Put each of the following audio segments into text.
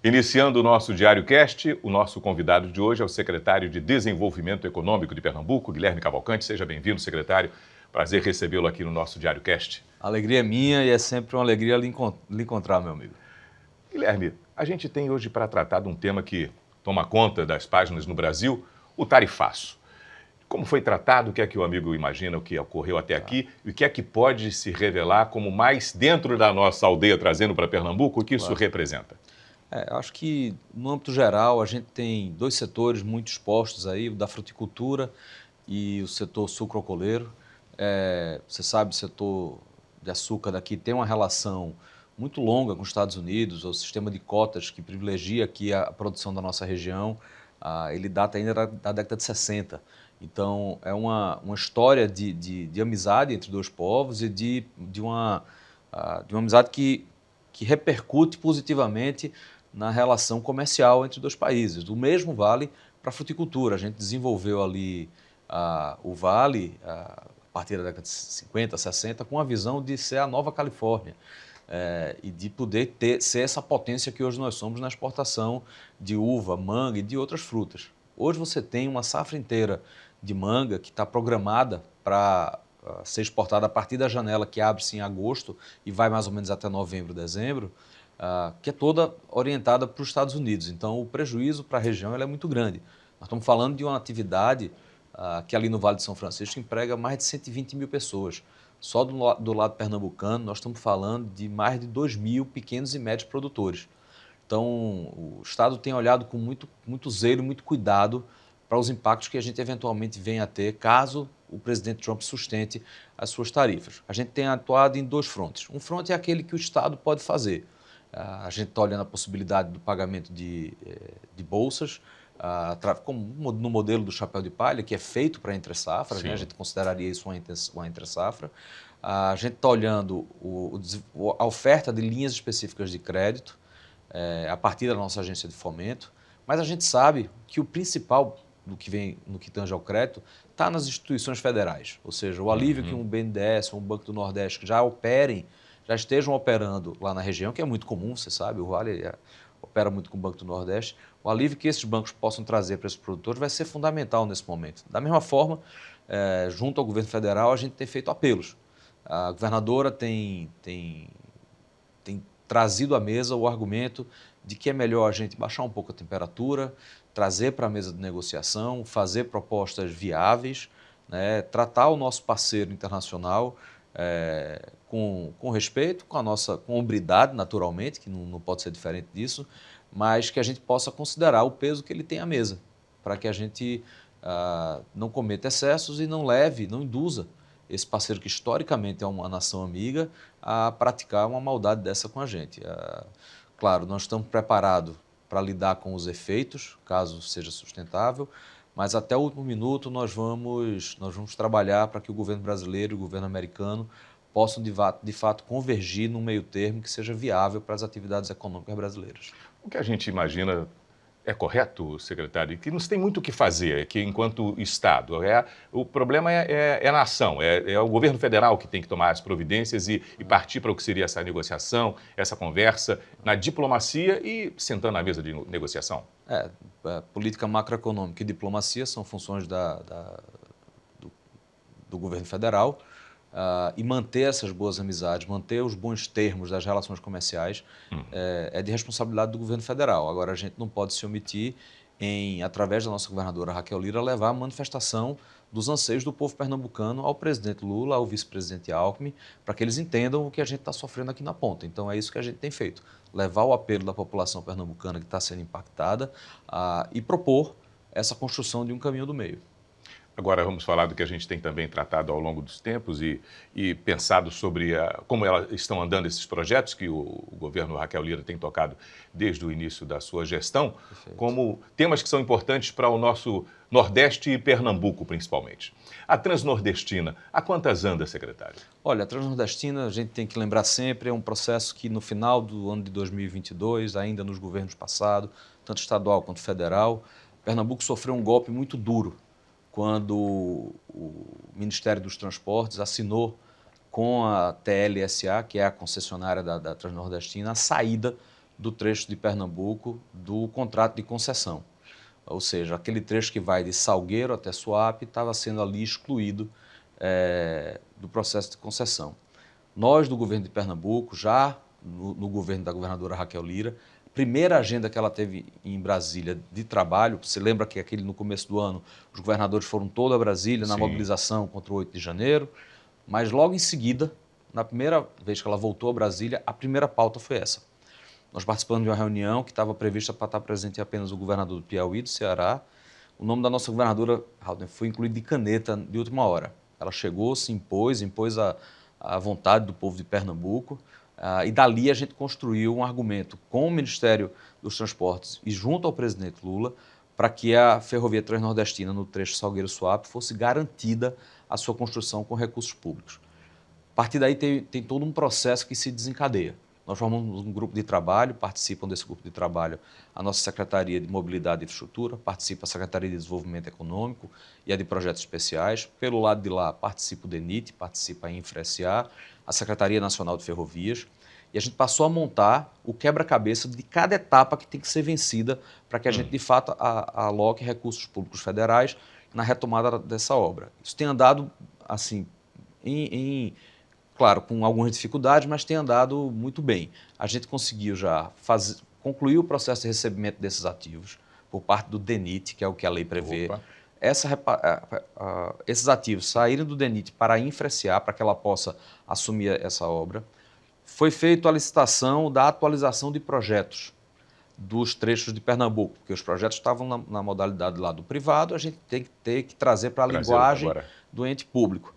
Iniciando o nosso Diário Cast, o nosso convidado de hoje é o secretário de Desenvolvimento Econômico de Pernambuco, Guilherme Cavalcante. Seja bem-vindo, secretário. Prazer recebê-lo aqui no nosso Diário Cast. A alegria é minha e é sempre uma alegria lhe encontrar, meu amigo. Guilherme, a gente tem hoje para tratar de um tema que toma conta das páginas no Brasil, o tarifaço. Como foi tratado, o que é que o amigo imagina, o que ocorreu até aqui, e o que é que pode se revelar como mais dentro da nossa aldeia, trazendo para Pernambuco, o que isso representa? Acho que, no âmbito geral, a gente tem dois setores muito expostos aí, o da fruticultura e o setor sucroalcooleiro. Você sabe, o setor de açúcar daqui tem uma relação muito longa com os Estados Unidos, o sistema de cotas que privilegia aqui a produção da nossa região, ele data ainda da década de 60. Então, é uma história de amizade entre dois povos e de uma amizade que repercute positivamente na relação comercial entre dois países. O mesmo vale para a fruticultura. A gente desenvolveu ali o Vale, a partir da década de 50, 60, com a visão de ser a nova Califórnia e de poder ser essa potência que hoje nós somos na exportação de uva, manga e de outras frutas. Hoje você tem uma safra inteira de manga que está programada para ser exportada a partir da janela que abre-se em agosto e vai mais ou menos até novembro, dezembro, que é toda orientada para os Estados Unidos. Então, o prejuízo para a região é muito grande. Nós estamos falando de uma atividade que ali no Vale de São Francisco emprega mais de 120 mil pessoas. Só do lado pernambucano, nós estamos falando de mais de 2 mil pequenos e médios produtores. Então, o Estado tem olhado com muito zelo, muito cuidado para os impactos que a gente eventualmente venha a ter caso o presidente Trump sustente as suas tarifas. A gente tem atuado em dois frontes. Um fronte é aquele que o Estado pode fazer. A gente está olhando a possibilidade do pagamento de bolsas, como no modelo do chapéu de palha, que é feito para entre-safras, né? A gente consideraria isso uma entre-safra. A gente está olhando a oferta de linhas específicas de crédito a partir da nossa agência de fomento, mas a gente sabe que o principal no que tange ao crédito está nas instituições federais, ou seja, o alívio que um BNDES ou um Banco do Nordeste que já estejam operando lá na região, que é muito comum, você sabe, o Vale opera muito com o Banco do Nordeste, o alívio que esses bancos possam trazer para esses produtores vai ser fundamental nesse momento. Da mesma forma, junto ao governo federal, a gente tem feito apelos. A governadora tem trazido à mesa o argumento de que é melhor a gente baixar um pouco a temperatura, trazer para a mesa de negociação, fazer propostas viáveis, né, tratar o nosso parceiro internacional com respeito, com hombridade, naturalmente, que não pode ser diferente disso, mas que a gente possa considerar o peso que ele tem à mesa, para que a gente não cometa excessos e não induza esse parceiro que historicamente é uma nação amiga a praticar uma maldade dessa com a gente. Claro, nós estamos preparados para lidar com os efeitos, caso seja sustentável, mas até o último minuto nós vamos trabalhar para que o governo brasileiro e o governo americano possam, de fato, convergir num meio termo que seja viável para as atividades econômicas brasileiras. O que a gente imagina é correto, secretário? Que não se tem muito o que fazer aqui enquanto Estado. O problema é a nação, é o governo federal que tem que tomar as providências e partir para o que seria essa negociação, essa conversa, na diplomacia e sentando na mesa de negociação. Política macroeconômica e diplomacia são funções do governo federal. E manter essas boas amizades, manter os bons termos das relações comerciais é de responsabilidade do governo federal. Agora, a gente não pode se omitir em, através da nossa governadora Raquel Lira, levar a manifestação dos anseios do povo pernambucano ao presidente Lula, ao vice-presidente Alckmin, para que eles entendam o que a gente está sofrendo aqui na ponta. Então, é isso que a gente tem feito, levar o apelo da população pernambucana que está sendo impactada e propor essa construção de um caminho do meio. Agora vamos falar do que a gente tem também tratado ao longo dos tempos e pensado sobre como estão andando esses projetos que o governo Raquel Lira tem tocado desde o início da sua gestão, Perfeito. Como temas que são importantes para o nosso Nordeste e Pernambuco, principalmente. A Transnordestina, a quantas anda, secretário? Olha, a Transnordestina, a gente tem que lembrar sempre, é um processo que no final do ano de 2022, ainda nos governos passados, tanto estadual quanto federal, Pernambuco sofreu um golpe muito duro quando o Ministério dos Transportes assinou com a TLSA, que é a concessionária da Transnordestina, a saída do trecho de Pernambuco do contrato de concessão. Ou seja, aquele trecho que vai de Salgueiro até Suape estava sendo ali excluído do processo de concessão. Nós, do governo de Pernambuco, já no governo da governadora Raquel Lira, a primeira agenda que ela teve em Brasília de trabalho, você lembra que no começo do ano os governadores foram todos a Brasília na mobilização contra o 8 de janeiro, mas logo em seguida, na primeira vez que ela voltou a Brasília, a primeira pauta foi essa. Nós participamos de uma reunião que estava prevista para estar presente apenas o governador do Piauí, do Ceará. O nome da nossa governadora, Halden, foi incluído de caneta de última hora. Ela chegou, se impôs a vontade do povo de Pernambuco, e dali a gente construiu um argumento com o Ministério dos Transportes e junto ao presidente Lula para que a ferrovia transnordestina no trecho Salgueiro-Suape fosse garantida a sua construção com recursos públicos. A partir daí tem todo um processo que se desencadeia. Nós formamos um grupo de trabalho, participam desse grupo de trabalho a nossa Secretaria de Mobilidade e Infraestrutura, participa a Secretaria de Desenvolvimento Econômico e a de Projetos Especiais. Pelo lado de lá participa o DENIT, participa a Infra-SA, a Secretaria Nacional de Ferrovias, e a gente passou a montar o quebra-cabeça de cada etapa que tem que ser vencida para que a gente, de fato, aloque recursos públicos federais na retomada dessa obra. Isso tem andado, assim, claro, com algumas dificuldades, mas tem andado muito bem. A gente conseguiu já concluir o processo de recebimento desses ativos por parte do DENIT, que é o que a lei prevê. Esses ativos saírem do DENIT para a Infra-SA, para que ela possa assumir essa obra. Foi feita a licitação da atualização de projetos dos trechos de Pernambuco, porque os projetos estavam na modalidade lá do privado, a gente tem que que trazer para a linguagem do ente público.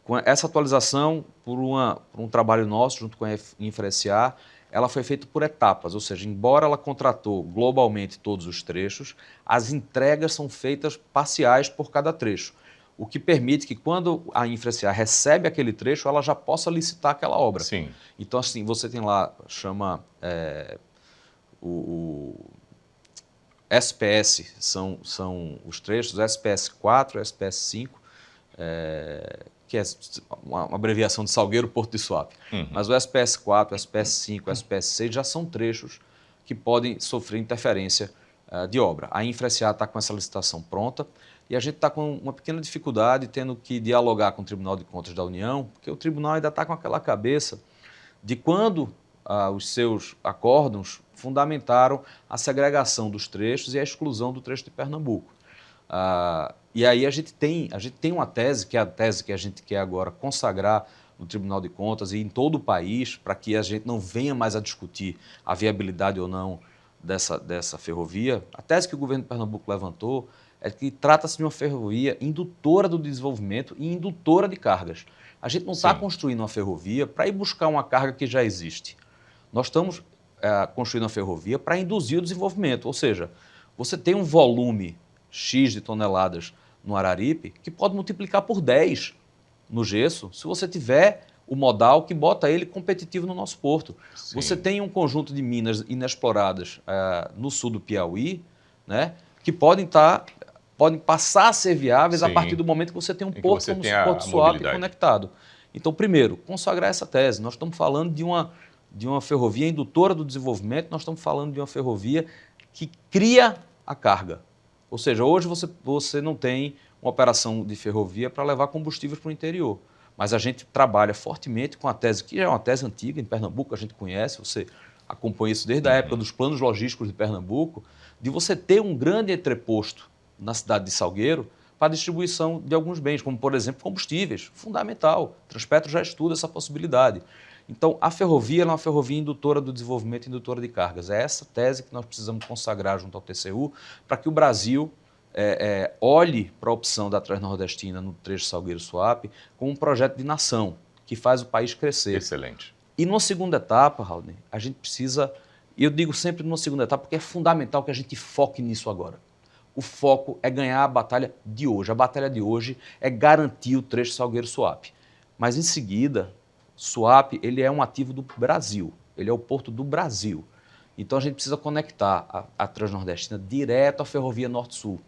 Com essa atualização, por um trabalho nosso, junto com a Infra-SA, ela foi feita por etapas, ou seja, embora ela contratou globalmente todos os trechos, as entregas são feitas parciais por cada trecho, o que permite que quando a Infra-SA recebe aquele trecho, ela já possa licitar aquela obra. Sim. Então, assim, você tem lá, chama o SPS, são os trechos, o SPS 4, o SPS 5, que é uma abreviação de Salgueiro, Porto de Suape. Mas o SPS 4, o SPS 5, o SPS 6 já são trechos que podem sofrer interferência de obra. A Infra-SA está com essa licitação pronta e a gente está com uma pequena dificuldade, tendo que dialogar com o Tribunal de Contas da União, porque o tribunal ainda está com aquela cabeça de quando os seus acórdãos fundamentaram a segregação dos trechos e a exclusão do trecho de Pernambuco. E aí a gente tem uma tese, que é a tese que a gente quer agora consagrar no Tribunal de Contas e em todo o país, para que a gente não venha mais a discutir a viabilidade ou não dessa ferrovia. A tese que o governo de Pernambuco levantou é que trata-se de uma ferrovia indutora do desenvolvimento e indutora de cargas. A gente não está construindo uma ferrovia para ir buscar uma carga que já existe. Nós estamos construindo uma ferrovia para induzir o desenvolvimento, ou seja, você tem um volume X de toneladas no Araripe, que pode multiplicar por 10 no gesso, se você tiver o modal que bota ele competitivo no nosso porto. Sim. Você tem um conjunto de minas inexploradas no sul do Piauí, né, que podem passar a ser viáveis a partir do momento que você tem um porto como o Porto Suape conectado. Então, primeiro, consagrar essa tese. Nós estamos falando de uma ferrovia indutora do desenvolvimento, nós estamos falando de uma ferrovia que cria a carga. Ou seja, hoje você não tem uma operação de ferrovia para levar combustíveis para o interior. Mas a gente trabalha fortemente com a tese, que já é uma tese antiga, em Pernambuco a gente conhece, você acompanha isso desde a época dos planos logísticos de Pernambuco, de você ter um grande entreposto na cidade de Salgueiro para a distribuição de alguns bens, como, por exemplo, combustíveis, fundamental. O Transpetro já estuda essa possibilidade. Então, a ferrovia é uma ferrovia indutora do desenvolvimento e indutora de cargas. É essa tese que nós precisamos consagrar junto ao TCU para que o Brasil olhe para a opção da Transnordestina no trecho Salgueiro-Suape como um projeto de nação que faz o país crescer. Excelente. E numa segunda etapa, Halden, a gente precisa, e eu digo sempre numa segunda etapa porque é fundamental que a gente foque nisso agora. O foco é ganhar a batalha de hoje. A batalha de hoje é garantir o trecho Salgueiro-Suape. Mas em seguida, Suape, ele é um ativo do Brasil, ele é o porto do Brasil. Então a gente precisa conectar a Transnordestina direto à ferrovia Norte-Sul,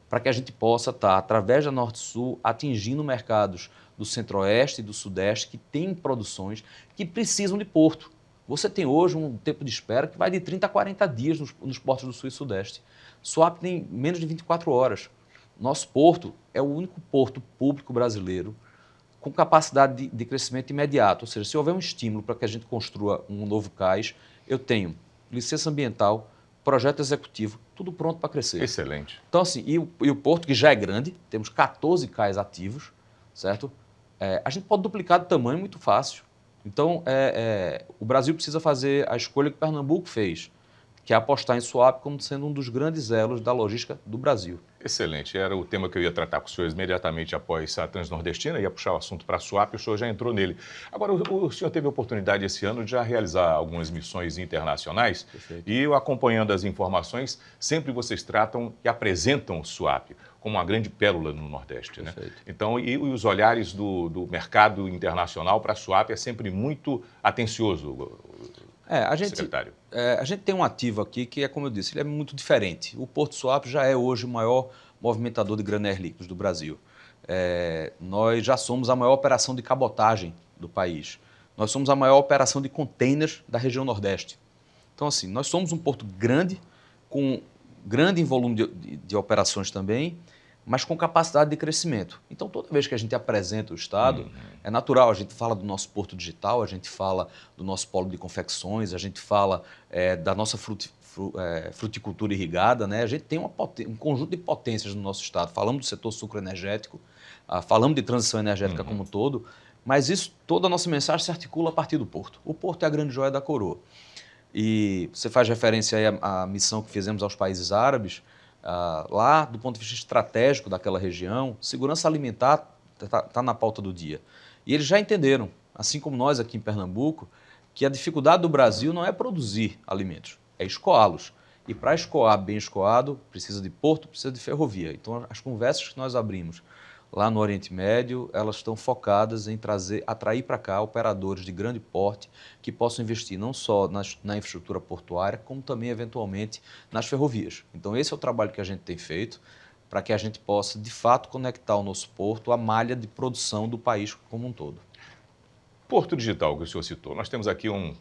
para que a gente possa estar, através da Norte-Sul, atingindo mercados do Centro-Oeste e do Sudeste que têm produções que precisam de porto. Você tem hoje um tempo de espera que vai de 30 a 40 dias nos portos do Sul e Sudeste. Suape tem menos de 24 horas. Nosso porto é o único porto público brasileiro com capacidade de crescimento imediato. Ou seja, se houver um estímulo para que a gente construa um novo cais, eu tenho licença ambiental, projeto executivo, tudo pronto para crescer. Excelente. Então, assim, e o porto, que já é grande, temos 14 cais ativos, certo? A gente pode duplicar de tamanho muito fácil. Então, o Brasil precisa fazer a escolha que Pernambuco fez, que é apostar em Suape como sendo um dos grandes elos da logística do Brasil. Excelente. Era o tema que eu ia tratar com os senhores imediatamente após a Transnordestina, ia puxar o assunto para a Suape, o senhor já entrou nele. Agora, o senhor teve a oportunidade esse ano de já realizar algumas missões internacionais. Perfeito. E eu acompanhando as informações, sempre vocês tratam e apresentam o Suape como uma grande pérola no Nordeste, né? Perfeito. Então, e os olhares do mercado internacional para a Suape é sempre muito atencioso, secretário. A gente tem um ativo aqui que é, como eu disse, ele é muito diferente. O Porto Suape já é hoje o maior movimentador de granéis líquidos do Brasil. Nós já somos a maior operação de cabotagem do país. Nós somos a maior operação de containers da região Nordeste. Então, assim, nós somos um porto grande, com grande em volume de operações também, mas com capacidade de crescimento. Então, toda vez que a gente apresenta o Estado, é natural, a gente fala do nosso porto digital, a gente fala do nosso polo de confecções, a gente fala da nossa fruticultura irrigada, né? A gente tem um conjunto de potências no nosso Estado. Falamos do setor sucroenergético, falamos de transição energética como um todo, mas toda a nossa mensagem se articula a partir do porto. O porto é a grande joia da coroa. E você faz referência aí à missão que fizemos aos países árabes. Lá, do ponto de vista estratégico daquela região, segurança alimentar está na pauta do dia. E eles já entenderam, assim como nós aqui em Pernambuco, que a dificuldade do Brasil não é produzir alimentos, é escoá-los. E para escoar bem escoado, precisa de porto, precisa de ferrovia. Então, as conversas que nós abrimos lá no Oriente Médio, elas estão focadas em atrair para cá operadores de grande porte que possam investir não só na infraestrutura portuária, como também, eventualmente, nas ferrovias. Então, esse é o trabalho que a gente tem feito para que a gente possa, de fato, conectar o nosso porto à malha de produção do país como um todo. Porto Digital, que o senhor citou. Nós temos aqui um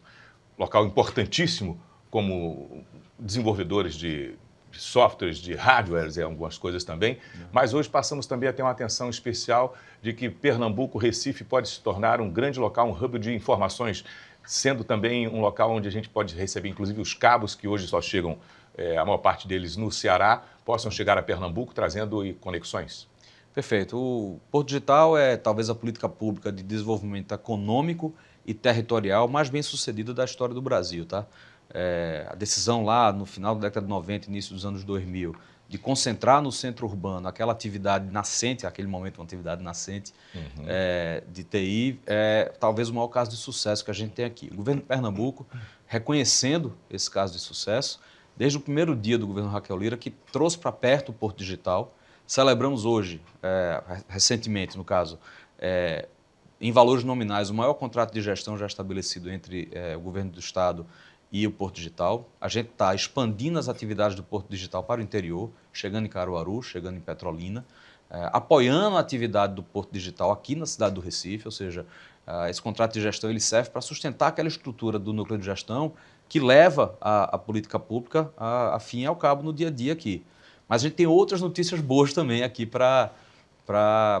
local importantíssimo como desenvolvedores de softwares, de hardwares e algumas coisas também, mas hoje passamos também a ter uma atenção especial de que Pernambuco, Recife, pode se tornar um grande local, um hub de informações, sendo também um local onde a gente pode receber, inclusive, os cabos que hoje só chegam, a maior parte deles no Ceará, possam chegar a Pernambuco trazendo conexões. Perfeito. O Porto Digital é talvez a política pública de desenvolvimento econômico e territorial mais bem sucedida da história do Brasil, tá? A decisão lá no final da década de 90, início dos anos 2000, de concentrar no centro urbano aquela atividade nascente, aquele momento uma atividade nascente de TI, talvez o maior caso de sucesso que a gente tem aqui. O governo de Pernambuco, reconhecendo esse caso de sucesso, desde o primeiro dia do governo Raquel Lira, que trouxe para perto o Porto Digital. Celebramos hoje, recentemente no caso, em valores nominais, o maior contrato de gestão já estabelecido entre o governo do Estado e o Porto Digital. A gente está expandindo as atividades do Porto Digital para o interior, chegando em Caruaru, chegando em Petrolina, apoiando a atividade do Porto Digital aqui na cidade do Recife, ou seja, esse contrato de gestão ele serve para sustentar aquela estrutura do núcleo de gestão que leva a política pública a fim e ao cabo no dia a dia aqui. Mas a gente tem outras notícias boas também aqui para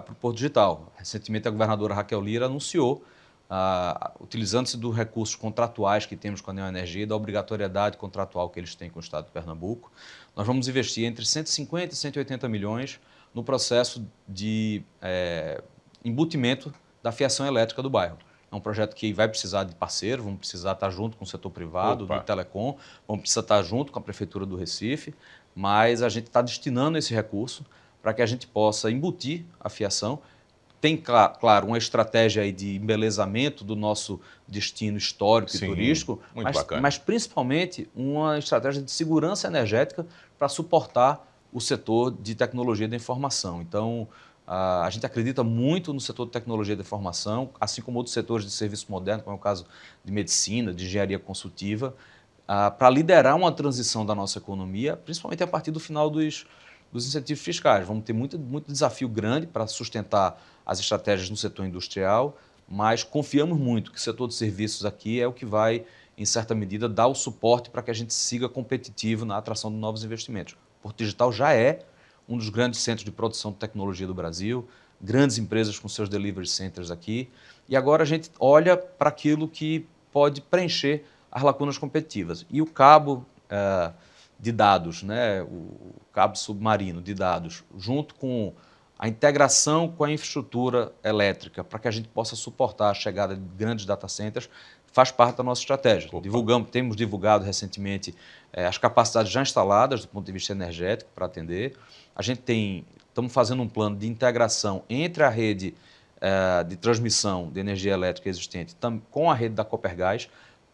o Porto Digital. Recentemente a governadora Raquel Lira anunciou, utilizando-se dos recursos contratuais que temos com a Neoenergia e da obrigatoriedade contratual que eles têm com o Estado de Pernambuco, nós vamos investir entre 150 e 180 milhões no processo de embutimento da fiação elétrica do bairro. É um projeto que vai precisar de parceiro, vamos precisar estar junto com o setor privado, do Telecom, vamos precisar estar junto com a Prefeitura do Recife, mas a gente está destinando esse recurso para que a gente possa embutir a fiação. Tem, claro, uma estratégia aí de embelezamento do nosso destino histórico e turístico, mas principalmente uma estratégia de segurança energética para suportar o setor de tecnologia da informação. Então, a gente acredita muito no setor de tecnologia da informação, assim como outros setores de serviço moderno, como é o caso de medicina, de engenharia consultiva, para liderar uma transição da nossa economia, principalmente a partir do final dos incentivos fiscais. Vamos ter muito desafio grande para sustentar as estratégias no setor industrial, mas confiamos muito que o setor de serviços aqui é o que vai em certa medida, dá o suporte para que a gente siga competitivo na atração de novos investimentos. O Porto Digital já é um dos grandes centros de produção de tecnologia do Brasil, grandes empresas com seus delivery centers aqui, e agora a gente olha para aquilo que pode preencher as lacunas competitivas. E o cabo de dados, né, o cabo submarino de dados, junto com a integração com a infraestrutura elétrica, para que a gente possa suportar a chegada de grandes data centers, faz parte da nossa estratégia. Temos divulgado recentemente as capacidades já instaladas do ponto de vista energético para atender. Estamos fazendo um plano de integração entre a rede de transmissão de energia elétrica existente com a rede da Copergás.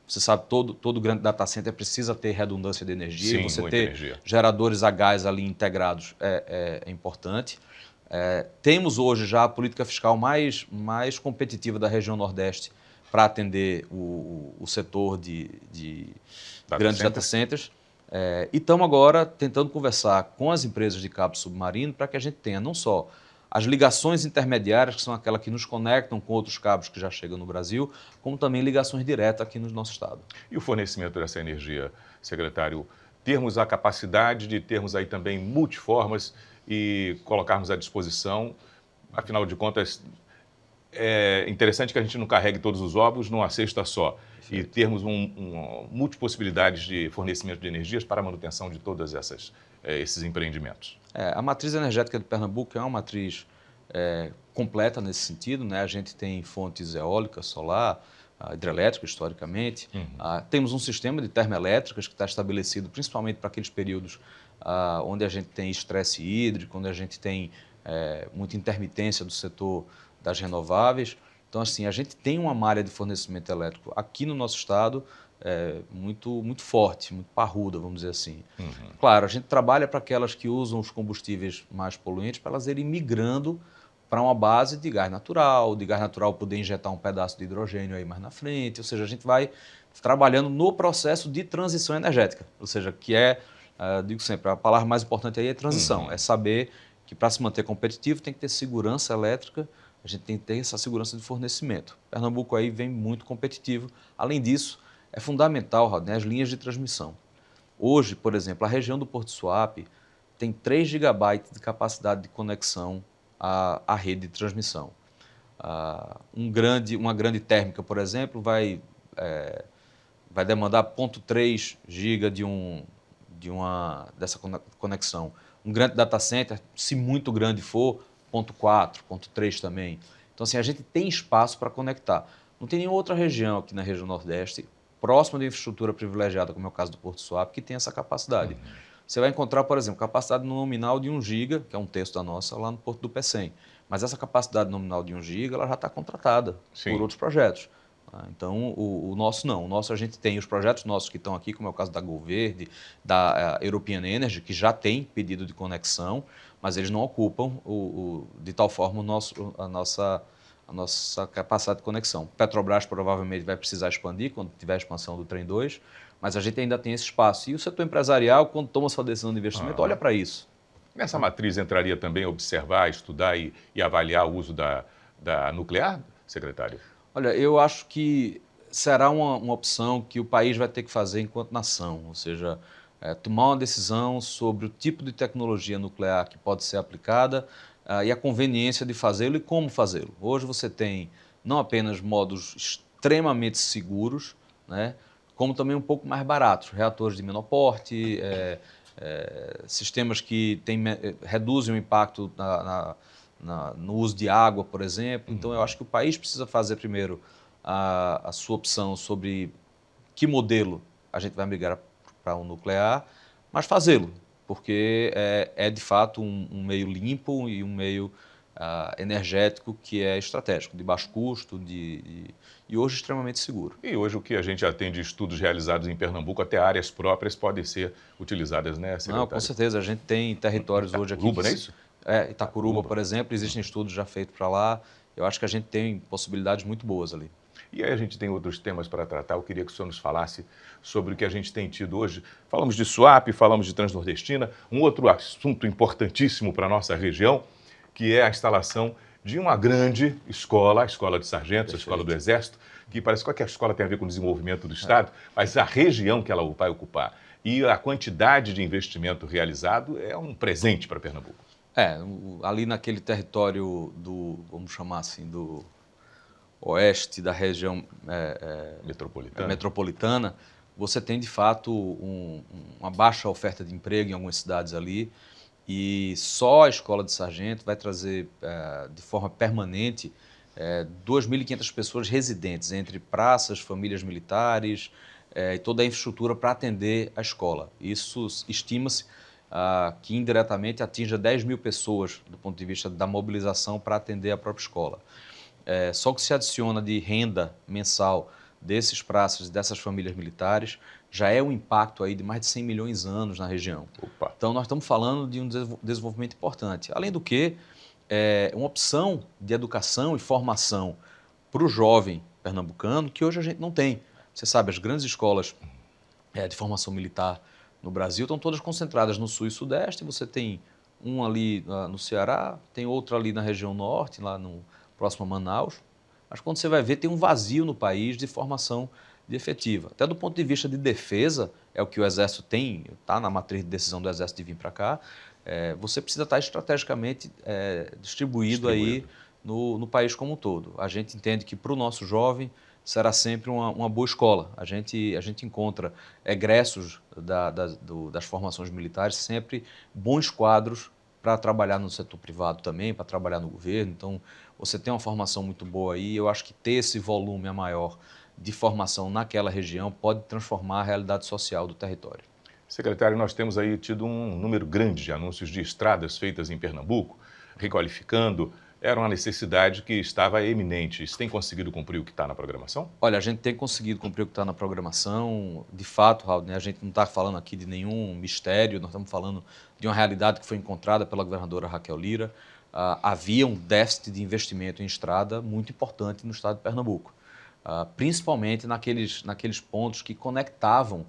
Você sabe, todo grande data center precisa ter redundância de energia. Sim, você muita ter energia. Geradores a gás ali integrados é importante. Temos hoje já a política fiscal mais competitiva da região Nordeste para atender o setor de grandes data centers. E estamos agora tentando conversar com as empresas de cabo submarino para que a gente tenha não só as ligações intermediárias, que são aquelas que nos conectam com outros cabos que já chegam no Brasil, como também ligações diretas aqui no nosso estado. E o fornecimento dessa energia, secretário? Termos a capacidade de termos aí também multiformas e colocarmos à disposição, afinal de contas, é interessante que a gente não carregue todos os ovos numa cesta só. Perfeito. E termos multipossibilidades de fornecimento de energias para a manutenção de todos esses empreendimentos. A matriz energética de Pernambuco é uma matriz completa nesse sentido, né? A gente tem fontes eólicas, solar, hidrelétrica, historicamente. Temos um sistema de termoelétricas que está estabelecido principalmente para aqueles períodos onde a gente tem estresse hídrico, onde a gente tem muita intermitência do setor das renováveis. Então, assim, a gente tem uma malha de fornecimento elétrico aqui no nosso estado muito forte, muito parruda, vamos dizer assim. Claro, a gente trabalha para aquelas que usam os combustíveis mais poluentes, para elas irem migrando para uma base de gás natural poder injetar um pedaço de hidrogênio aí mais na frente, ou seja, a gente vai trabalhando no processo de transição energética, ou seja, que digo sempre, a palavra mais importante aí é transição, é saber que para se manter competitivo tem que ter segurança elétrica, a gente tem que ter essa segurança de fornecimento. Pernambuco aí vem muito competitivo. Além disso, é fundamental, Rodney, as linhas de transmissão. Hoje, por exemplo, a região do Porto Suape tem 3 GB de capacidade de conexão à rede de transmissão. Uma grande térmica, por exemplo, vai demandar 0,3 GB dessa conexão. Um grande data center, se muito grande for, 0,4, 0,3 também. Então, assim, a gente tem espaço para conectar. Não tem nenhuma outra região aqui na região Nordeste, próxima de infraestrutura privilegiada, como é o caso do Porto Suape, que tem essa capacidade. Você vai encontrar, por exemplo, capacidade nominal de 1 GB, que é um terço da nossa, lá no Porto do Pecém. Mas essa capacidade nominal de 1 GB ela já está contratada por outros projetos. Então, o nosso não. O nosso a gente tem os projetos nossos que estão aqui, como é o caso da Gol Verde, da European Energy, que já tem pedido de conexão, mas eles não ocupam de tal forma a nossa capacidade de conexão. Petrobras provavelmente vai precisar expandir quando tiver a expansão do Trem 2, mas a gente ainda tem esse espaço. E o setor empresarial, quando toma sua decisão de investimento, olha para isso. Nessa matriz entraria também observar, estudar e avaliar o uso da nuclear, secretário? Olha, eu acho que será uma opção que o país vai ter que fazer enquanto nação, ou seja, tomar uma decisão sobre o tipo de tecnologia nuclear que pode ser aplicada e a conveniência de fazê-lo e como fazê-lo. Hoje você tem não apenas modos extremamente seguros, né, como também um pouco mais baratos, reatores de menor porte, sistemas que reduzem o impacto no uso de água, por exemplo. Então, eu acho que o país precisa fazer primeiro a sua opção sobre que modelo a gente vai migrar para o nuclear, mas fazê-lo, porque é de fato um meio limpo e um meio energético que é estratégico, de baixo custo e hoje extremamente seguro. E hoje o que a gente atende estudos realizados em Pernambuco, até áreas próprias podem ser utilizadas, né, secretário? Não, com certeza, a gente tem territórios hoje aqui... Itacuruba, não é isso? Itacuruba, por exemplo, existem estudos já feitos para lá, eu acho que a gente tem possibilidades muito boas ali. E aí a gente tem outros temas para tratar, eu queria que o senhor nos falasse sobre o que a gente tem tido hoje. Falamos de Suape, falamos de Transnordestina, um outro assunto importantíssimo para a nossa região, que é a instalação de uma grande escola, a Escola de Sargentos, a Escola do Exército, que parece que qualquer escola tem a ver com o desenvolvimento do Estado, mas a região que ela vai ocupar e a quantidade de investimento realizado é um presente para Pernambuco. Ali naquele território vamos chamar assim, do oeste da região metropolitana, você tem de fato uma baixa oferta de emprego em algumas cidades ali, e só a escola de sargento vai trazer de forma permanente 2.500 pessoas residentes entre praças, famílias militares e toda a infraestrutura para atender a escola. Isso estima-se que indiretamente atinja 10 mil pessoas do ponto de vista da mobilização para atender a própria escola. Só que se adiciona de renda mensal desses praças e dessas famílias militares, já é um impacto aí de mais de 100 milhões de anos na região. Opa. Então nós estamos falando de um desenvolvimento importante. Além do que, uma opção de educação e formação para o jovem pernambucano que hoje a gente não tem. Você sabe, as grandes escolas de formação militar no Brasil estão todas concentradas no sul e sudeste. Você tem um ali no Ceará, tem outro ali na região norte, lá no próximo a Manaus. Mas quando você vai ver, tem um vazio no país de formação de efetiva. Até do ponto de vista de defesa, é o que o Exército tem, está na matriz de decisão do Exército de vir para cá, você precisa estar estrategicamente distribuído aí no país como um todo. A gente entende que para o nosso jovem será sempre uma boa escola. A gente encontra egressos das formações militares sempre bons quadros para trabalhar no setor privado também, para trabalhar no governo. Então, você tem uma formação muito boa aí. Eu acho que ter esse volume a maior de formação naquela região pode transformar a realidade social do território. Secretário, nós temos aí tido um número grande de anúncios de estradas feitas em Pernambuco, requalificando. Era uma necessidade que estava eminente. Você tem conseguido cumprir o que está na programação? Olha, a gente tem conseguido cumprir o que está na programação. De fato, Raul, né, a gente não está falando aqui de nenhum mistério, nós estamos falando de uma realidade que foi encontrada pela governadora Raquel Lira. Havia um déficit de investimento em estrada muito importante no estado de Pernambuco, principalmente naqueles pontos que conectam,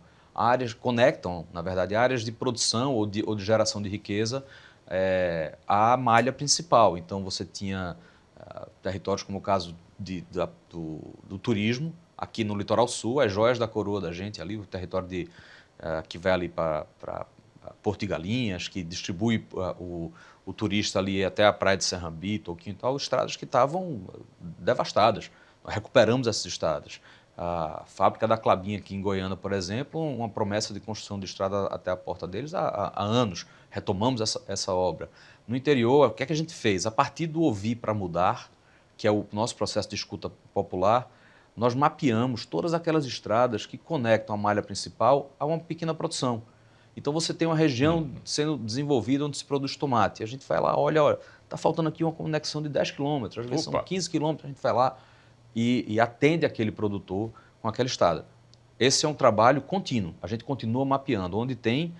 na verdade, áreas de produção ou de geração de riqueza à malha principal. Então, você tinha territórios como o caso do turismo, aqui no Litoral Sul, as joias da coroa da gente ali, o território que vai ali para Porto de Galinhas, que distribui o turista ali até a praia de Serrambito ou Quintal, estradas que estavam devastadas. Nós recuperamos essas estradas. A fábrica da Klabin aqui em Goiânia, por exemplo, uma promessa de construção de estrada até a porta deles há anos. Retomamos essa obra. No interior, o que é que a gente fez? A partir do Ouvir para Mudar, que é o nosso processo de escuta popular, nós mapeamos todas aquelas estradas que conectam a malha principal a uma pequena produção. Então você tem uma região sendo desenvolvida onde se produz tomate. A gente vai lá, olha, está faltando aqui uma conexão de 10 quilômetros, às vezes são 15 quilômetros, a gente vai lá e atende aquele produtor com aquela estrada. Esse é um trabalho contínuo, a gente continua mapeando onde tem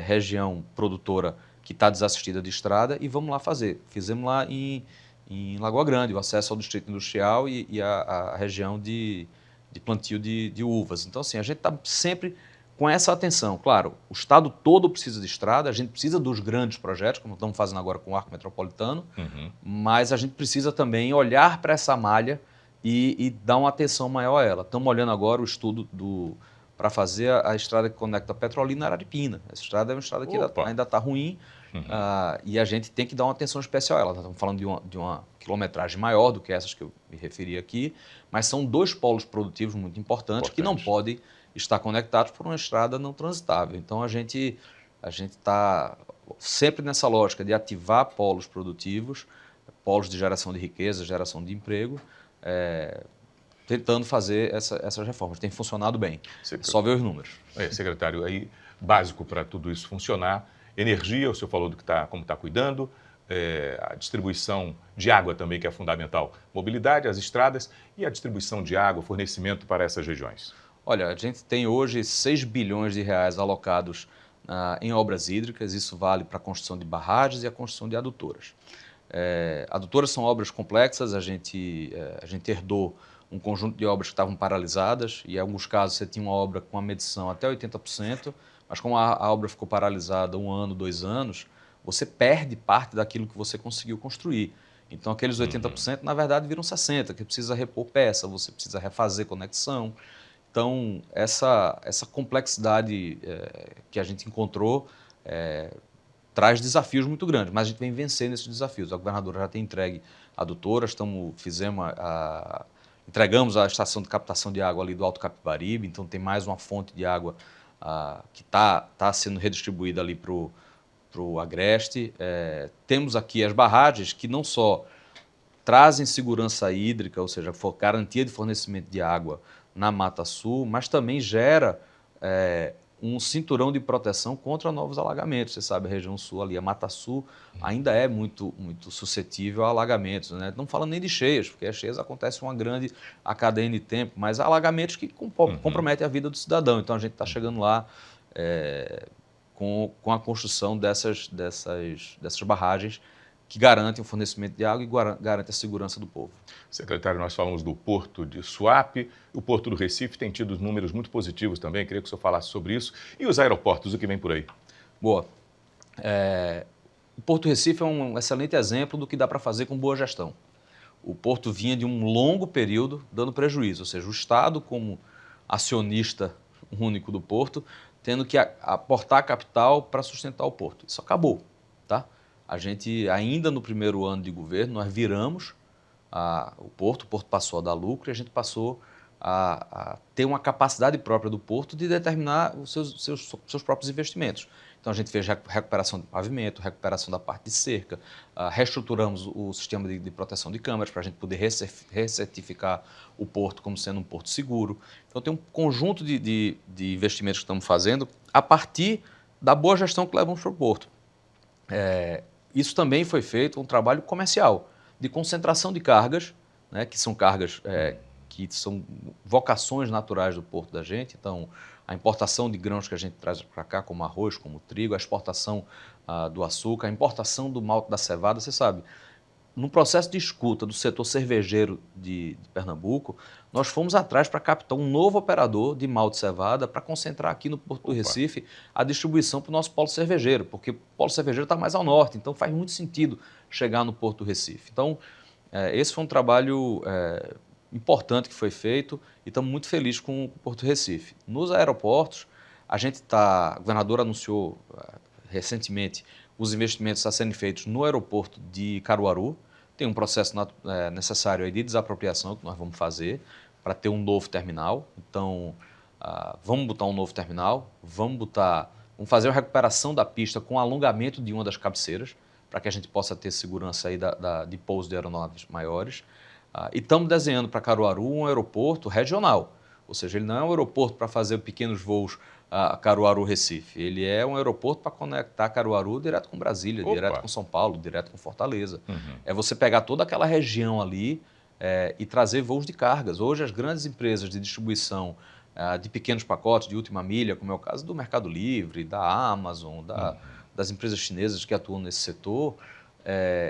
região produtora que está desassistida de estrada e vamos lá fazer. Fizemos lá em Lagoa Grande, o acesso ao distrito industrial e a região de plantio de uvas. Então, assim, a gente está sempre com essa atenção. Claro, o estado todo precisa de estrada, a gente precisa dos grandes projetos, como estamos fazendo agora com o Arco Metropolitano, mas a gente precisa também olhar para essa malha e dar uma atenção maior a ela. Estamos olhando agora o estudo para fazer a estrada que conecta Petrolina a Araripina. Essa estrada é uma estrada que ainda está ruim e a gente tem que dar uma atenção especial a ela. Nós estamos falando de uma quilometragem maior do que essas que eu me referi aqui, mas são dois polos produtivos muito importantes que não podem estar conectados por uma estrada não transitável. Então, a gente está sempre nessa lógica de ativar polos produtivos, polos de geração de riqueza, geração de emprego, tentando fazer essas reformas. Tem funcionado bem. Só ver os números. Secretário, aí, básico para tudo isso funcionar, energia, o senhor falou como está cuidando, a distribuição de água também, que é fundamental, mobilidade, as estradas e a distribuição de água, fornecimento para essas regiões. Olha, a gente tem hoje 6 bilhões de reais alocados em obras hídricas, isso vale para a construção de barragens e a construção de adutoras. Adutoras são obras complexas, a gente herdou um conjunto de obras que estavam paralisadas e em alguns casos você tinha uma obra com uma medição até 80%, mas como a obra ficou paralisada 1 ano, 2 anos, você perde parte daquilo que você conseguiu construir. Então, aqueles 80%, na verdade, viram 60%, que precisa repor peça, você precisa refazer conexão. Então, essa complexidade que a gente encontrou traz desafios muito grandes, mas a gente vem vencendo esses desafios. A governadora já tem entregue a adutora, entregamos a estação de captação de água ali do Alto Capibaribe, então tem mais uma fonte de água que está sendo redistribuída ali para o Agreste. Temos aqui as barragens que não só trazem segurança hídrica, ou seja, garantia de fornecimento de água na Mata Sul, mas também gera um cinturão de proteção contra novos alagamentos. Você sabe, a região sul ali, a Mata Sul, ainda é muito, muito suscetível a alagamentos, né? Não falando nem de cheias, porque as cheias acontecem uma grande a cada N tempo, mas há alagamentos que comprometem a vida do cidadão. Então a gente está chegando lá com a construção dessas barragens que garantem o fornecimento de água e garantem a segurança do povo. Secretário, nós falamos do Porto de Suape, o Porto do Recife tem tido números muito positivos também, queria que o senhor falasse sobre isso. E os aeroportos, o que vem por aí? Boa. O Porto do Recife é um excelente exemplo do que dá para fazer com boa gestão. O Porto vinha de um longo período dando prejuízo, ou seja, o Estado como acionista único do Porto, tendo que aportar capital para sustentar o Porto. Isso acabou, tá? A gente, ainda no primeiro ano de governo, nós viramos o Porto passou a dar lucro e a gente passou a ter uma capacidade própria do Porto de determinar os seus próprios investimentos. Então a gente fez recuperação de pavimento, recuperação da parte de cerca, reestruturamos o sistema de proteção de câmaras para a gente poder recertificar o Porto como sendo um porto seguro. Então tem um conjunto de investimentos que estamos fazendo a partir da boa gestão que levamos para o Porto. Isso também foi feito um trabalho comercial, de concentração de cargas, né, que são cargas que são vocações naturais do porto da gente. Então, a importação de grãos que a gente traz para cá, como arroz, como trigo, a exportação do açúcar, a importação do malte da cevada. Você sabe, no processo de escuta do setor cervejeiro de Pernambuco, nós fomos atrás para captar um novo operador de malte de cevada para concentrar aqui no Porto do Recife a distribuição para o nosso polo cervejeiro, porque o polo cervejeiro está mais ao norte, então faz muito sentido chegar no Porto do Recife. Então, esse foi um trabalho importante que foi feito e estamos muito felizes com o Porto do Recife. Nos aeroportos, a governadora anunciou recentemente os investimentos a serem feitos no aeroporto de Caruaru. Tem um processo necessário aí de desapropriação que nós vamos fazer para ter um novo terminal. Então, vamos botar um novo terminal, vamos fazer a recuperação da pista com alongamento de uma das cabeceiras, para que a gente possa ter segurança aí de pouso de aeronaves maiores. E estamos desenhando para Caruaru um aeroporto regional, ou seja, ele não é um aeroporto para fazer pequenos voos Caruaru-Recife. Ele é um aeroporto para conectar Caruaru direto com Brasília, direto com São Paulo, direto com Fortaleza. É você pegar toda aquela região ali e trazer voos de cargas. Hoje, as grandes empresas de distribuição de pequenos pacotes, de última milha, como é o caso do Mercado Livre, da Amazon, das empresas chinesas que atuam nesse setor,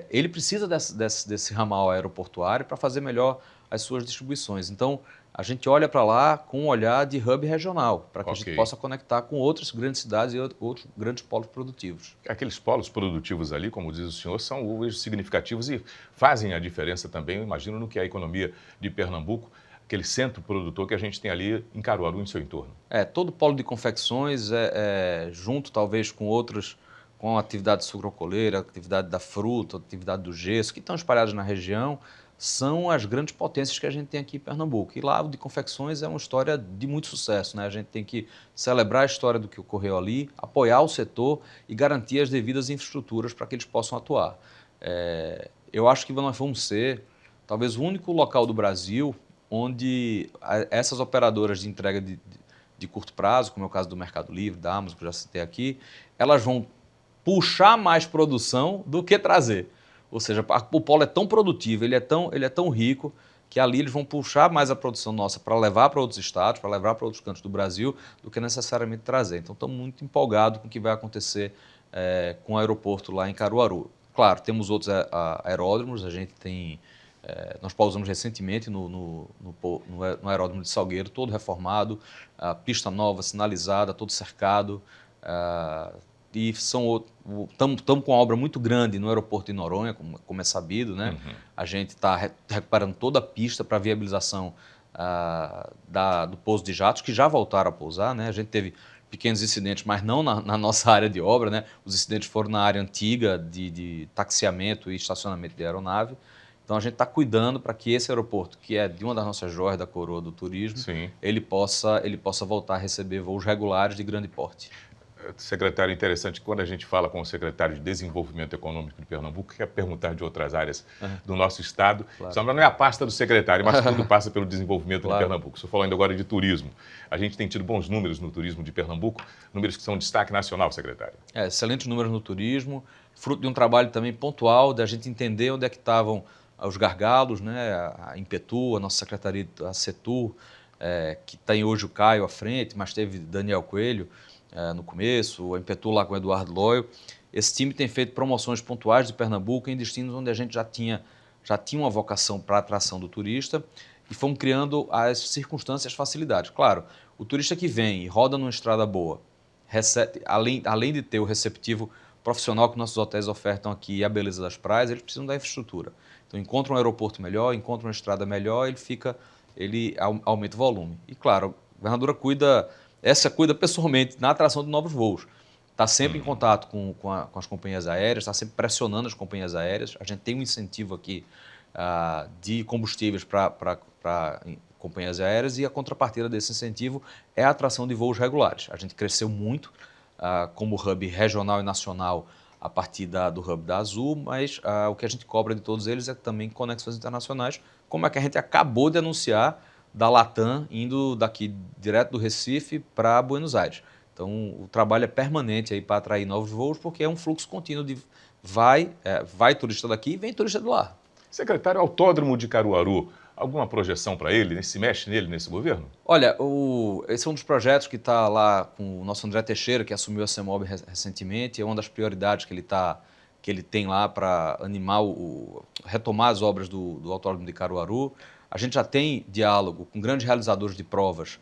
ele precisa desse ramal aeroportuário para fazer melhor as suas distribuições. Então, a gente olha para lá com um olhar de hub regional, para que a gente possa conectar com outras grandes cidades e outros grandes polos produtivos. Aqueles polos produtivos ali, como diz o senhor, são significativos e fazem a diferença também, eu imagino, no que é a economia de Pernambuco, aquele centro produtor que a gente tem ali em Caruaru, em seu entorno. Todo o polo de confecções, junto talvez com outros, com a atividade sucrocoleira, a atividade da fruta, a atividade do gesso, que estão espalhadas na região, são as grandes potências que a gente tem aqui em Pernambuco. E lá o de confecções é uma história de muito sucesso, né? A gente tem que celebrar a história do que ocorreu ali, apoiar o setor e garantir as devidas infraestruturas para que eles possam atuar. Eu acho que nós vamos ser talvez o único local do Brasil onde essas operadoras de entrega de curto prazo, como é o caso do Mercado Livre, da Amazon, que eu já citei aqui, elas vão puxar mais produção do que trazer. Ou seja, o polo é tão produtivo, ele é tão rico, que ali eles vão puxar mais a produção nossa para levar para outros estados, para levar para outros cantos do Brasil, do que necessariamente trazer. Então, estamos muito empolgados com o que vai acontecer com o aeroporto lá em Caruaru. Claro, temos outros aeródromos, nós pausamos recentemente no aeródromo de Salgueiro, todo reformado, pista nova, sinalizada, todo cercado. estamos com uma obra muito grande no aeroporto de Noronha, como é sabido, né? A gente está recuperando toda a pista para viabilização do pouso de jatos, que já voltaram a pousar, né? A gente teve pequenos incidentes, mas não na nossa área de obra, né? Os incidentes foram na área antiga de taxiamento e estacionamento de aeronave. Então a gente está cuidando para que esse aeroporto, que é de uma das nossas joias da coroa do turismo, ele possa voltar a receber voos regulares de grande porte. Secretário, interessante, quando a gente fala com o secretário de Desenvolvimento Econômico de Pernambuco, quer perguntar de outras áreas do nosso estado. Claro. Só não é a pasta do secretário, mas tudo passa pelo desenvolvimento de Pernambuco. Estou falando agora de turismo. A gente tem tido bons números no turismo de Pernambuco, números que são destaque nacional, secretário. Excelentes números no turismo, fruto de um trabalho também pontual, da gente entender onde é que estavam os gargalos, né? A Impetu, a nossa secretaria, a Setur, que tem hoje o Caio à frente, mas teve Daniel Coelho, no começo, a Impetu lá com o Eduardo Loyo. Esse time tem feito promoções pontuais de Pernambuco em destinos onde a gente já tinha uma vocação para a atração do turista e fomos criando as circunstâncias, as facilidades. Claro, o turista que vem e roda numa estrada boa, além de ter o receptivo profissional que nossos hotéis ofertam aqui e a beleza das praias, eles precisam da infraestrutura. Então, encontra um aeroporto melhor, encontra uma estrada melhor, ele aumenta o volume. E, claro, a governadora cuida pessoalmente na atração de novos voos. Está sempre em contato com as companhias aéreas, está sempre pressionando as companhias aéreas. A gente tem um incentivo aqui de combustíveis para companhias aéreas e a contrapartida desse incentivo é a atração de voos regulares. A gente cresceu muito como hub regional e nacional a partir do hub da Azul, mas o que a gente cobra de todos eles é também conexões internacionais, como é que a gente acabou de anunciar da Latam, indo daqui direto do Recife para Buenos Aires. Então, o trabalho é permanente aí para atrair novos voos, porque é um fluxo contínuo de vai turista daqui e vem turista de lá. Secretário, Autódromo de Caruaru, alguma projeção para ele? Se mexe nele nesse governo? Olha, esse é um dos projetos que está lá com o nosso André Teixeira, que assumiu a CEMOB recentemente, é uma das prioridades que ele tem lá para retomar as obras do Autódromo de Caruaru. A gente já tem diálogo com grandes realizadores de provas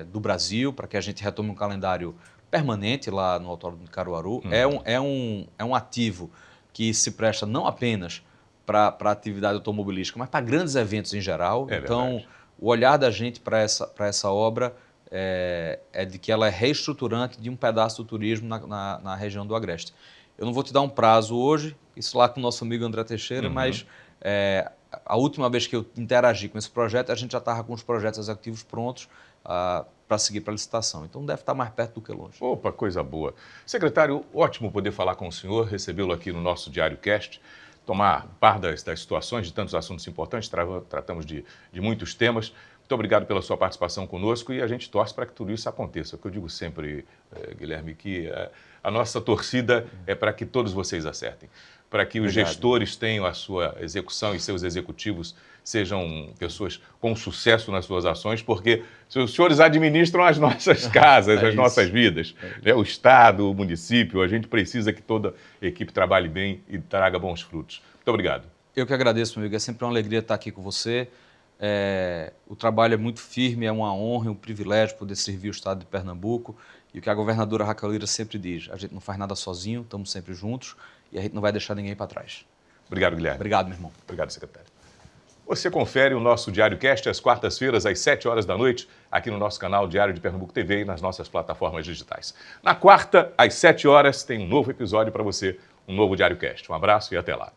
do Brasil, para que a gente retome um calendário permanente lá no Autódromo de Caruaru. É um ativo que se presta não apenas para a atividade automobilística, mas para grandes eventos em geral. Então, verdade. O olhar da gente para essa obra é de que ela é reestruturante de um pedaço do turismo na região do Agreste. Eu não vou te dar um prazo hoje, isso lá com o nosso amigo André Teixeira, mas a última vez que eu interagi com esse projeto, a gente já estava com os projetos executivos prontos para seguir para a licitação. Então deve estar mais perto do que longe. Opa, coisa boa. Secretário, ótimo poder falar com o senhor, recebê-lo aqui no nosso Diário Cast, tomar par das situações, de tantos assuntos importantes, tratamos de muitos temas. Muito obrigado pela sua participação conosco e a gente torce para que tudo isso aconteça. O que eu digo sempre, Guilherme, que a nossa torcida é para que todos vocês acertem, para que os gestores tenham a sua execução e seus executivos sejam pessoas com sucesso nas suas ações, porque os senhores administram as nossas casas, as nossas vidas, né? O Estado, o município, a gente precisa que toda a equipe trabalhe bem e traga bons frutos. Muito obrigado. Eu que agradeço, meu amigo. É sempre uma alegria estar aqui com você. O trabalho é muito firme, é uma honra e um privilégio poder servir o Estado de Pernambuco. E o que a governadora Raquel Lira sempre diz, a gente não faz nada sozinho, estamos sempre juntos e a gente não vai deixar ninguém para trás. Obrigado, Guilherme. Obrigado, meu irmão. Obrigado, secretário. Você confere o nosso Diário Cast às quartas-feiras, às 7 horas da noite, aqui no nosso canal Diário de Pernambuco TV e nas nossas plataformas digitais. Na quarta, às 7 horas, tem um novo episódio para você, um novo Diário Cast. Um abraço e até lá.